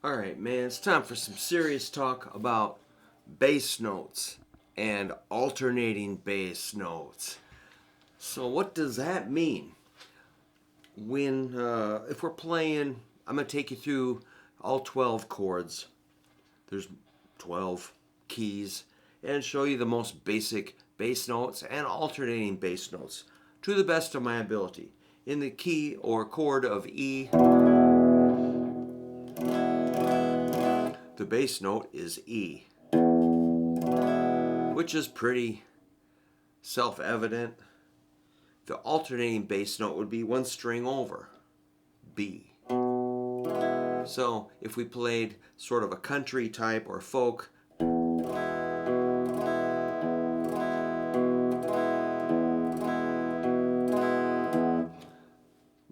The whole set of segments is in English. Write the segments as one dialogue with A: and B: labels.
A: Alright, man, it's time for some serious talk about bass notes and alternating bass notes. So, what does that mean? If we're playing, I'm going to take you through all 12 chords. There's 12 keys, and show you the most basic bass notes and alternating bass notes to the best of my ability. In the key or chord of E, the bass note is E, which is pretty self-evident. The alternating bass note would be one string over, B. So if we played sort of a country type or folk,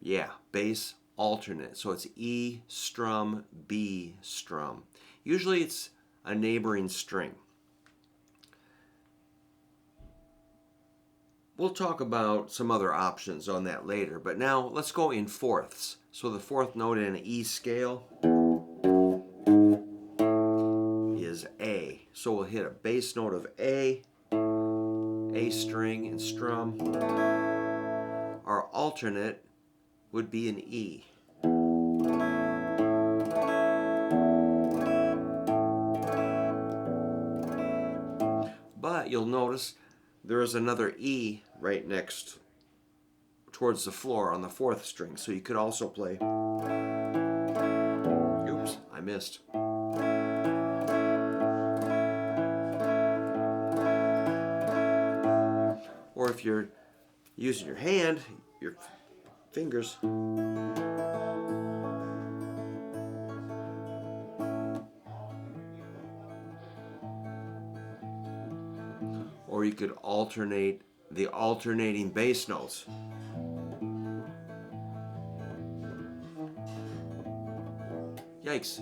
A: yeah, bass alternate. So it's E strum, B strum. Usually it's a neighboring string. We'll talk about some other options on that later, but now let's go in fourths. So the fourth note in an E scale is A. So we'll hit a bass note of A string and strum. Our alternate would be an E. But you'll notice there is another E right next towards the floor on the fourth string. So you could also play, oops, I missed. Or if you're using your hand, your fingers, or you could alternate the alternating bass notes. Yikes.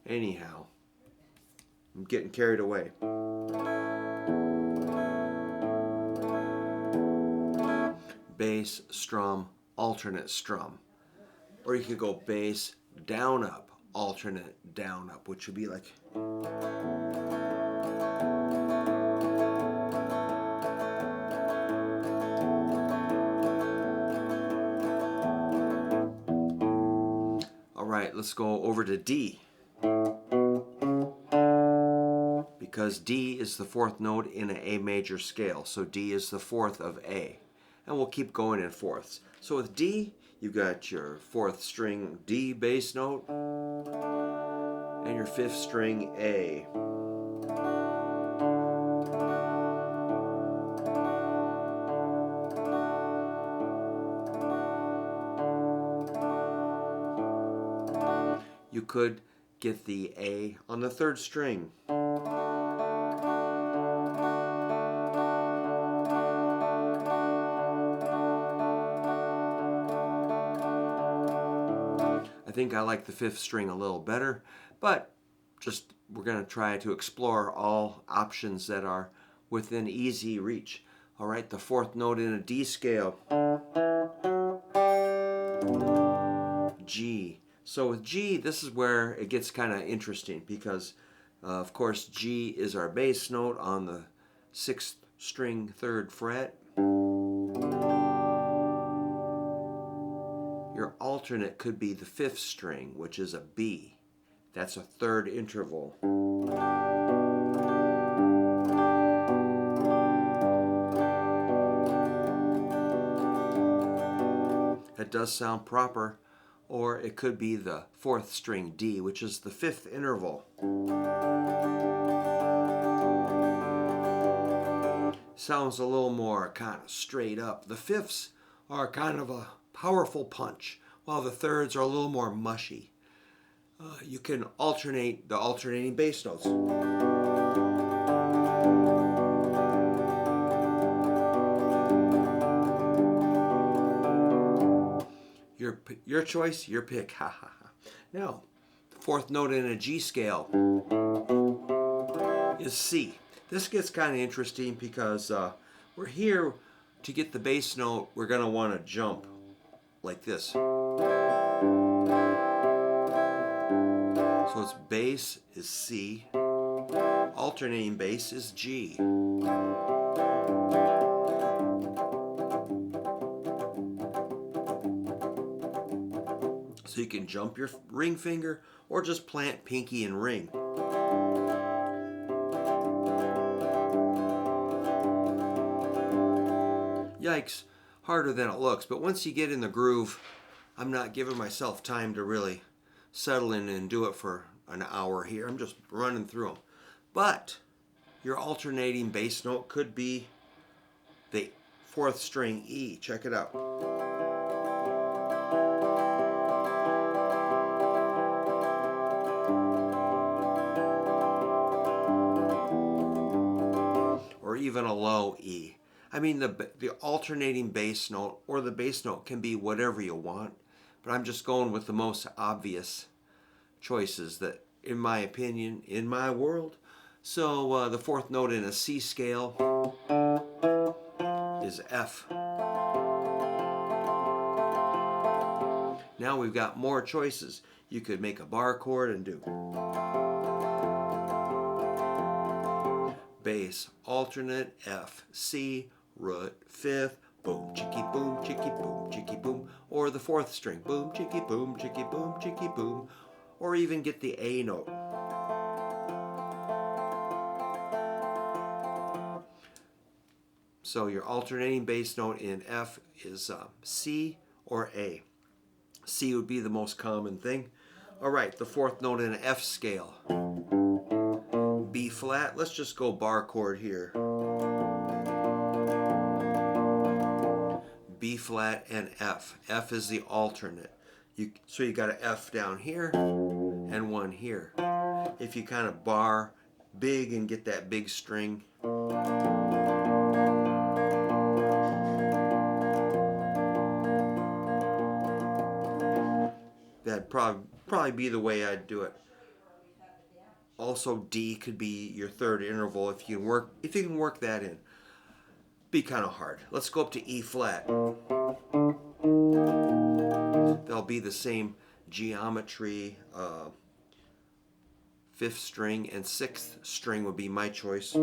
A: Anyhow, I'm getting carried away. Bass, strum, alternate strum. Or you could go bass, down up, alternate down up, which would be like, all right, let's go over to D, because D is the fourth note in an A major scale, so D is the fourth of A, and we'll keep going in fourths. So with D, you've got your fourth string D bass note and your fifth string A. You could get the A on the third string. I think I like the fifth string a little better, but we're going to try to explore all options that are within easy reach. All right, the fourth note in a D scale, G. So with G, this is where it gets kind of interesting because, of course, G is our bass note on the sixth string, third fret. Your alternate could be the fifth string, which is a B. That's a third interval. That does sound proper. Or it could be the fourth string D, which is the fifth interval. Sounds a little more kind of straight up. The fifths are kind of a powerful punch, while the thirds are a little more mushy. You can alternate the alternating bass notes. Your choice, your pick. Ha ha ha. Now, the fourth note in a G scale is C. This gets kind of interesting because we're here to get the bass note, we're going to want to jump like this. So it's bass is C, alternating bass is G. So you can jump your ring finger or just plant pinky and ring. Yikes, harder than it looks, but once you get in the groove, I'm not giving myself time to really settle in and do it for an hour here. I'm just running through them. But your alternating bass note could be the 4th string E. Check it out. Or even a low E. I mean, the alternating bass note or the bass note can be whatever you want, but I'm just going with the most obvious choices that, in my opinion, in my world. So the 4th note in a C scale is F. Now we've got more choices. You could make a bar chord and do bass, alternate, F, C, root, 5th, boom, chicky, boom, chicky, boom, chicky, boom, or the 4th string, boom, chicky, boom, chicky, boom, chicky, boom, or even get the A note. So your alternating bass note in F is C or A. C would be the most common thing. All right, the 4th note in an F scale. B flat, let's just go bar chord here. B flat and F. F is the alternate. So you got an F down here and one here. If you kind of bar big and get that big string, that'd probably be the way I'd do it. Also, D could be your 3rd interval if you can work that in. Be kind of hard. Let's go up to E flat. They'll be the same geometry. 5th string and 6th string would be my choice.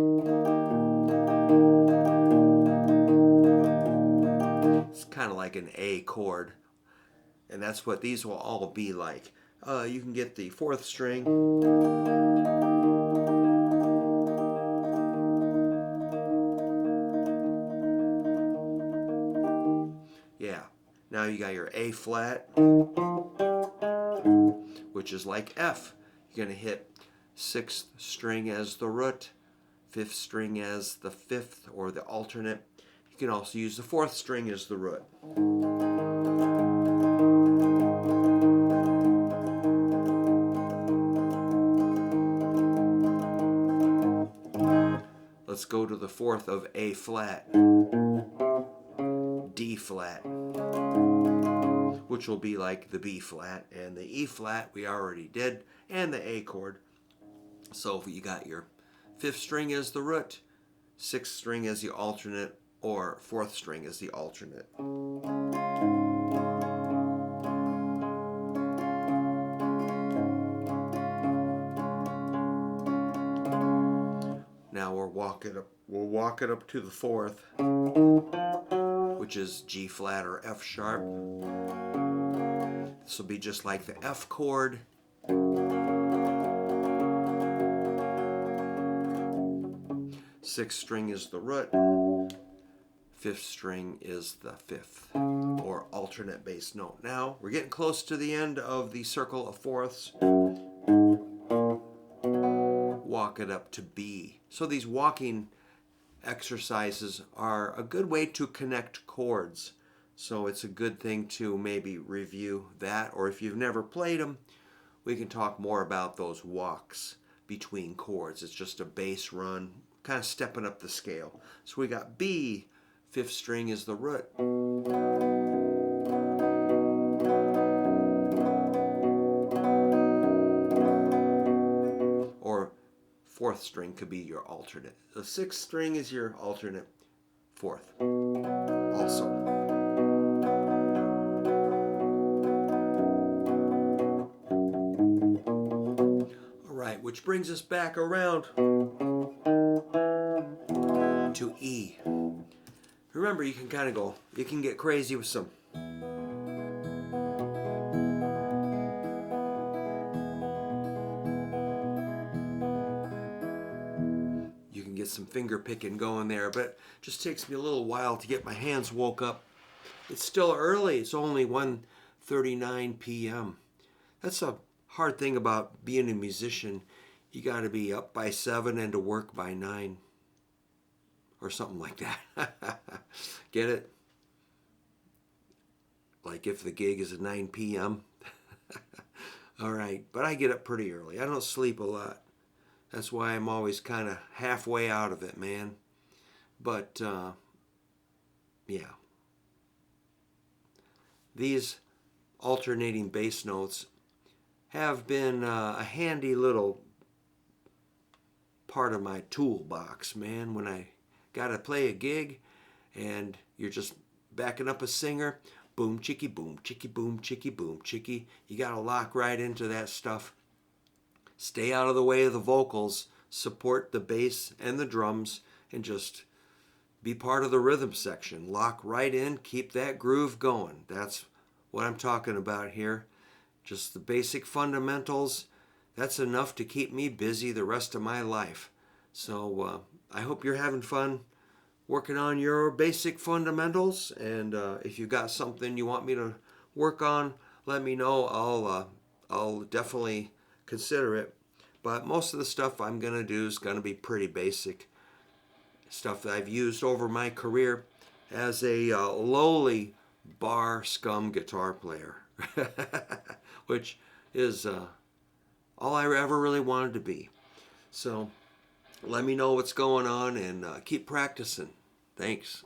A: It's kind of like an A chord, and that's what these will all be like. You can get the 4th string. Yeah, now you got your A flat, which is like F. You're going to hit 6th string as the root, 5th string as the 5th or the alternate. You can also use the 4th string as the root. Let's go to the 4th of A flat, D flat, which will be like the B flat, and the E flat we already did, and the A chord. So you got your 5th string as the root, 6th string as the alternate, or 4th string as the alternate. Now we'll walk it up to the 4th, which is G flat or F sharp. This will be just like the F chord. 6th string is the root, 5th string is the 5th or alternate bass note. Now we're getting close to the end of the circle of 4ths. Walk it up to B. So these walking exercises are a good way to connect chords. So it's a good thing to maybe review that, or if you've never played them, we can talk more about those walks between chords. It's just a bass run, kind of stepping up the scale. So we got B, 5th string is the root. Or 4th string could be your alternate. The 6th string is your alternate. fourth also. All right, which brings us back around to E. Remember, you can get crazy with some finger picking going there, but it just takes me a little while to get my hands woke up. It's still early. It's only 1:39 p.m. That's a hard thing about being a musician. You got to be up by 7 and to work by 9 or something like that. Get it? Like if the gig is at 9 p.m. All right, but I get up pretty early. I don't sleep a lot. That's why I'm always kind of halfway out of it, man. But, yeah. These alternating bass notes have been a handy little part of my toolbox, man. When I got to play a gig and you're just backing up a singer, boom, chicky, boom, chicky, boom, chicky, boom, chicky. You got to lock right into that stuff. Stay out of the way of the vocals, support the bass and the drums, and just be part of the rhythm section. Lock right in, keep that groove going. That's what I'm talking about here. Just the basic fundamentals. That's enough to keep me busy the rest of my life. So I hope you're having fun working on your basic fundamentals. And if you got something you want me to work on, let me know. I'll definitely consider it. But most of the stuff I'm going to do is going to be pretty basic. Stuff that I've used over my career as a lowly bar Scum guitar player. Which is all I ever really wanted to be. So let me know what's going on and keep practicing. Thanks.